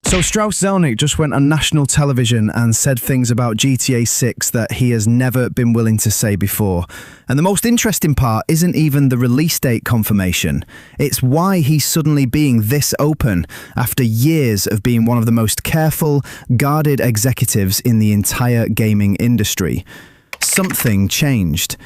So Strauss Zelnick just went on national television and said things about GTA 6 that he has never been willing to say before. And the most interesting part isn't even the release date confirmation. It's why he's suddenly being this open after years of being one of the most careful, guarded executives in the entire gaming industry. Something changed,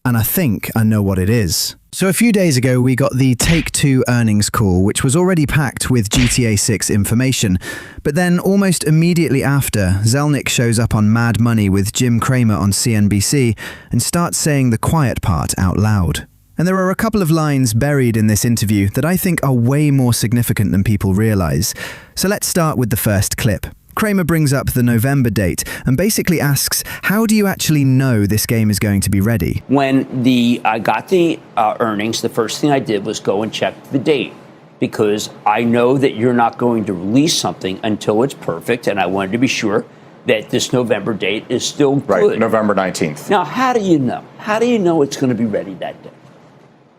and I think I know what it is. So a few days ago, we got the Take-Two earnings call, which was already packed with GTA 6 information. But then, almost immediately after, Zelnick shows up on Mad Money with Jim Cramer on CNBC and starts saying the quiet part out loud. And there are a couple of lines buried in this interview that I think are way more significant than people realize. So let's start with the first clip. Cramer brings up the November date and basically asks, how do you actually know this game is going to be ready? When I got the earnings, the first thing I did was go and check the date, because I know that you're not going to release something until it's perfect, and I wanted to be sure that this November date is still good. Right, November 19th. Now, how do you know? How do you know it's going to be ready that day?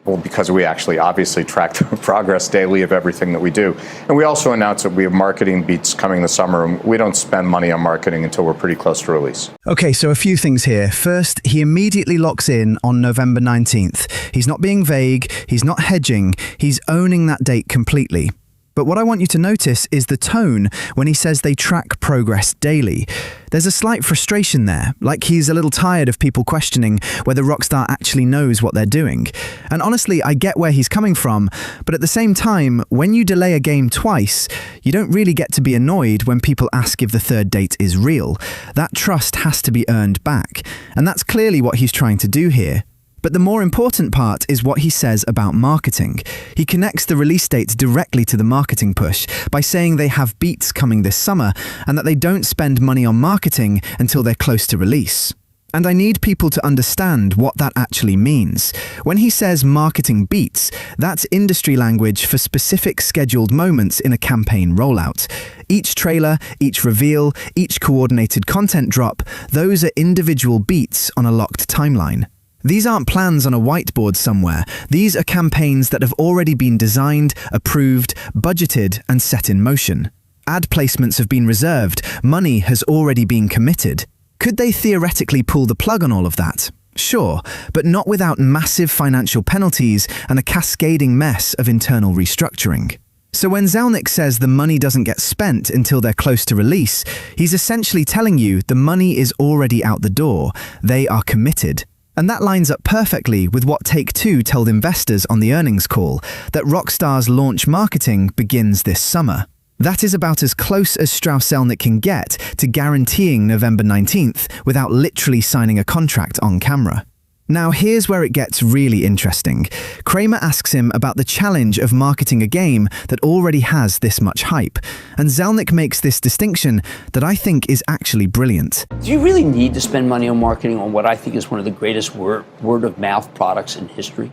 Well, because we actually obviously track the progress daily of everything that we do. And we also announced that we have marketing beats coming this summer, and we don't spend money on marketing until we're pretty close to release. Okay, so a few things here. First, he immediately locks in on November 19th. He's not being vague, he's not hedging, he's owning that date completely. But what I want you to notice is the tone when he says they track progress daily. There's a slight frustration there, like he's a little tired of people questioning whether Rockstar actually knows what they're doing. And honestly, I get where he's coming from, but at the same time, when you delay a game twice, you don't really get to be annoyed when people ask if the third date is real. That trust has to be earned back, and that's clearly what he's trying to do here. But the more important part is what he says about marketing. He connects the release dates directly to the marketing push by saying they have beats coming this summer and that they don't spend money on marketing until they're close to release. And I need people to understand what that actually means. When he says marketing beats, that's industry language for specific scheduled moments in a campaign rollout. Each trailer, each reveal, each coordinated content drop, those are individual beats on a locked timeline. These aren't plans on a whiteboard somewhere. These are campaigns that have already been designed, approved, budgeted, and set in motion. Ad placements have been reserved. Money has already been committed. Could they theoretically pull the plug on all of that? Sure, but not without massive financial penalties and a cascading mess of internal restructuring. So when Zelnick says the money doesn't get spent until they're close to release, he's essentially telling you the money is already out the door. They are committed. And that lines up perfectly with what Take-Two told investors on the earnings call, that Rockstar's launch marketing begins this summer. That is about as close as Strauss Zelnick can get to guaranteeing November 19th without literally signing a contract on camera. Now here's where it gets really interesting. Cramer asks him about the challenge of marketing a game that already has this much hype, and Zelnick makes this distinction that I think is actually brilliant. Do you really need to spend money on marketing on what I think is one of the greatest word-of-mouth products in history?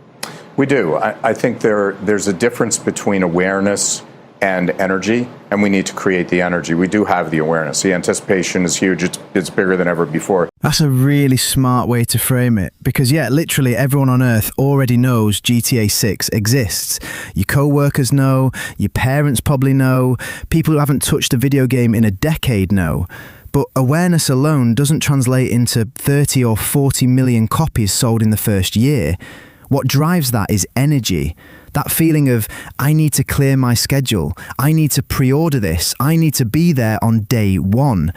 We do. I think there's a difference between awareness and energy, and we need to create the energy. We do have the awareness. The anticipation is huge. It's bigger than ever before. That's a really smart way to frame it, because yeah, literally everyone on Earth already knows GTA 6 exists. Your co-workers know, your parents probably know, people who haven't touched a video game in a decade know. But awareness alone doesn't translate into 30 or 40 million copies sold in the first year. What drives that is energy. That feeling of, I need to clear my schedule, I need to pre-order this, I need to be there on day one.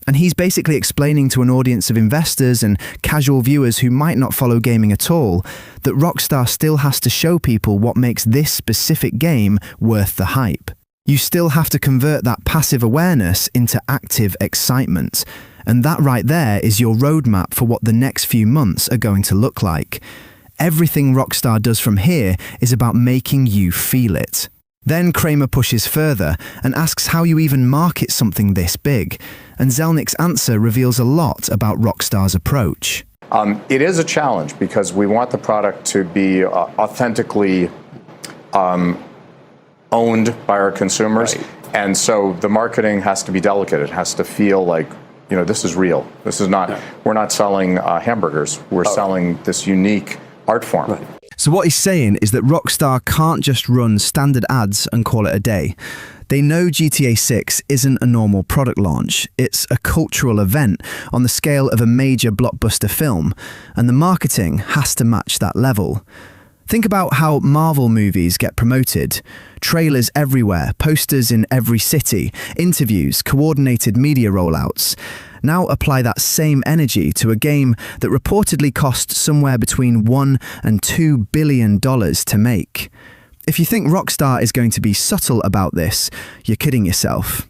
And he's basically explaining to an audience of investors and casual viewers who might not follow gaming at all, that Rockstar still has to show people what makes this specific game worth the hype. You still have to convert that passive awareness into active excitement. And that right there is your roadmap for what the next few months are going to look like. Everything Rockstar does from here is about making you feel it. Then Cramer pushes further and asks how you even market something this big, and Zelnick's answer reveals a lot about Rockstar's approach. It is a challenge because we want the product to be authentically owned by our consumers, right. And so the marketing has to be delicate. It has to feel like, you know, this is real. This is not. We're not selling hamburgers. We're selling this unique art form. So what he's saying is that Rockstar can't just run standard ads and call it a day. They know GTA 6 isn't a normal product launch, it's a cultural event on the scale of a major blockbuster film, and the marketing has to match that level. Think about how Marvel movies get promoted. Trailers everywhere, posters in every city, interviews, coordinated media rollouts. Now apply that same energy to a game that reportedly cost somewhere between $1 and $2 billion to make. If you think Rockstar is going to be subtle about this, you're kidding yourself.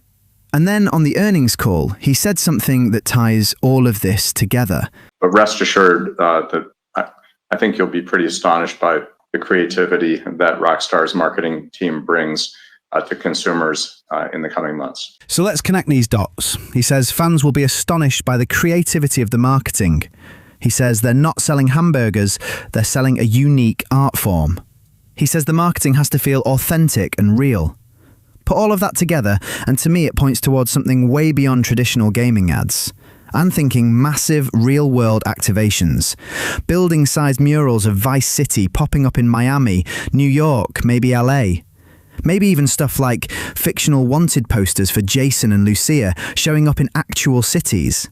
And then on the earnings call, he said something that ties all of this together. But rest assured that I think you'll be pretty astonished by the creativity that Rockstar's marketing team brings to consumers in the coming months. So let's connect these dots. He says fans will be astonished by the creativity of the marketing. He says they're not selling hamburgers, they're selling a unique art form. He says the marketing has to feel authentic and real. Put all of that together, and to me it points towards something way beyond traditional gaming ads. I'm thinking massive real-world activations. Building-sized murals of Vice City popping up in Miami, New York, maybe LA. Maybe even stuff like fictional wanted posters for Jason and Lucia showing up in actual cities.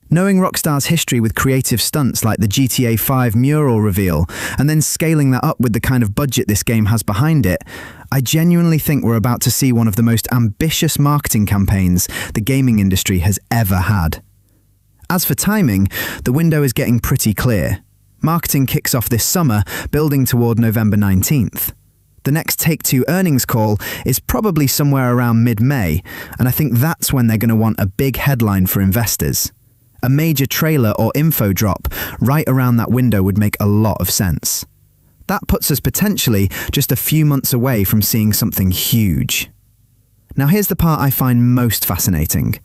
Knowing Rockstar's history with creative stunts like the GTA 5 mural reveal, and then scaling that up with the kind of budget this game has behind it, I genuinely think we're about to see one of the most ambitious marketing campaigns the gaming industry has ever had. As for timing, the window is getting pretty clear. Marketing kicks off this summer, building toward November 19th. The next Take-Two earnings call is probably somewhere around mid-May, and I think that's when they're going to want a big headline for investors. A major trailer or info drop right around that window would make a lot of sense. That puts us potentially just a few months away from seeing something huge. Now here's the part I find most fascinating.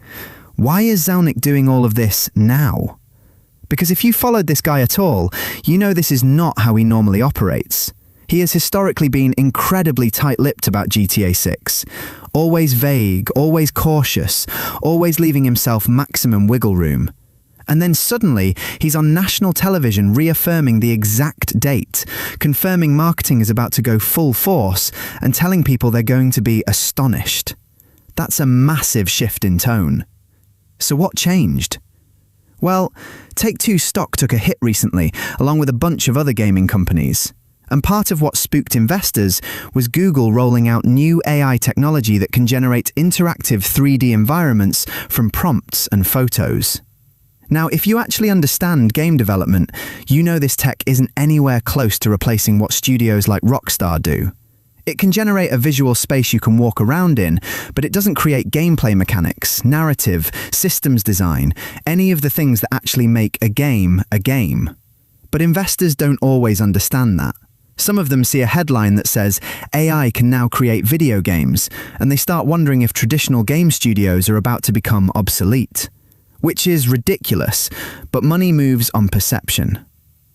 Why is Zelnick doing all of this now? Because if you followed this guy at all, you know this is not how he normally operates. He has historically been incredibly tight-lipped about GTA 6. Always vague, always cautious, always leaving himself maximum wiggle room. And then suddenly, he's on national television reaffirming the exact date, confirming marketing is about to go full force, and telling people they're going to be astonished. That's a massive shift in tone. So what changed? Well, Take-Two stock took a hit recently, along with a bunch of other gaming companies. And part of what spooked investors was Google rolling out new AI technology that can generate interactive 3D environments from prompts and photos. Now, if you actually understand game development, you know this tech isn't anywhere close to replacing what studios like Rockstar do. It can generate a visual space you can walk around in, but it doesn't create gameplay mechanics, narrative, systems design, any of the things that actually make a game a game. But investors don't always understand that. Some of them see a headline that says, AI can now create video games, and they start wondering if traditional game studios are about to become obsolete. Which is ridiculous, but money moves on perception.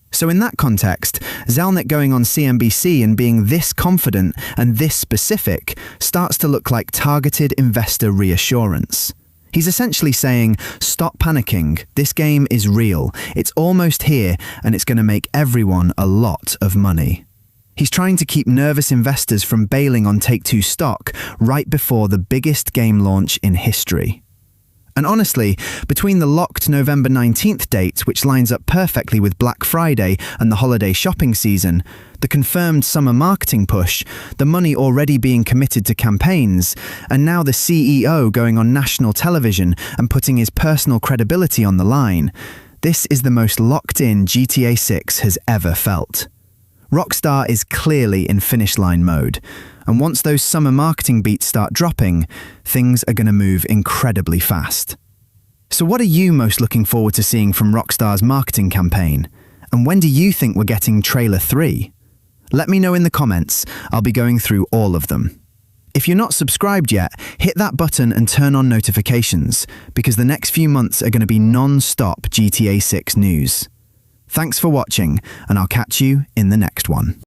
So in that context, Zelnick going on CNBC and being this confident and this specific starts to look like targeted investor reassurance. He's essentially saying, stop panicking, this game is real, it's almost here, and it's going to make everyone a lot of money. He's trying to keep nervous investors from bailing on Take-Two stock right before the biggest game launch in history. And honestly, between the locked November 19th date, which lines up perfectly with Black Friday and the holiday shopping season, the confirmed summer marketing push, the money already being committed to campaigns, and now the CEO going on national television and putting his personal credibility on the line, this is the most locked-in GTA 6 has ever felt. Rockstar is clearly in finish line mode, and once those summer marketing beats start dropping, things are going to move incredibly fast. So what are you most looking forward to seeing from Rockstar's marketing campaign? And when do you think we're getting Trailer 3? Let me know in the comments, I'll be going through all of them. If you're not subscribed yet, hit that button and turn on notifications, because the next few months are going to be non-stop GTA 6 news. Thanks for watching, and I'll catch you in the next one.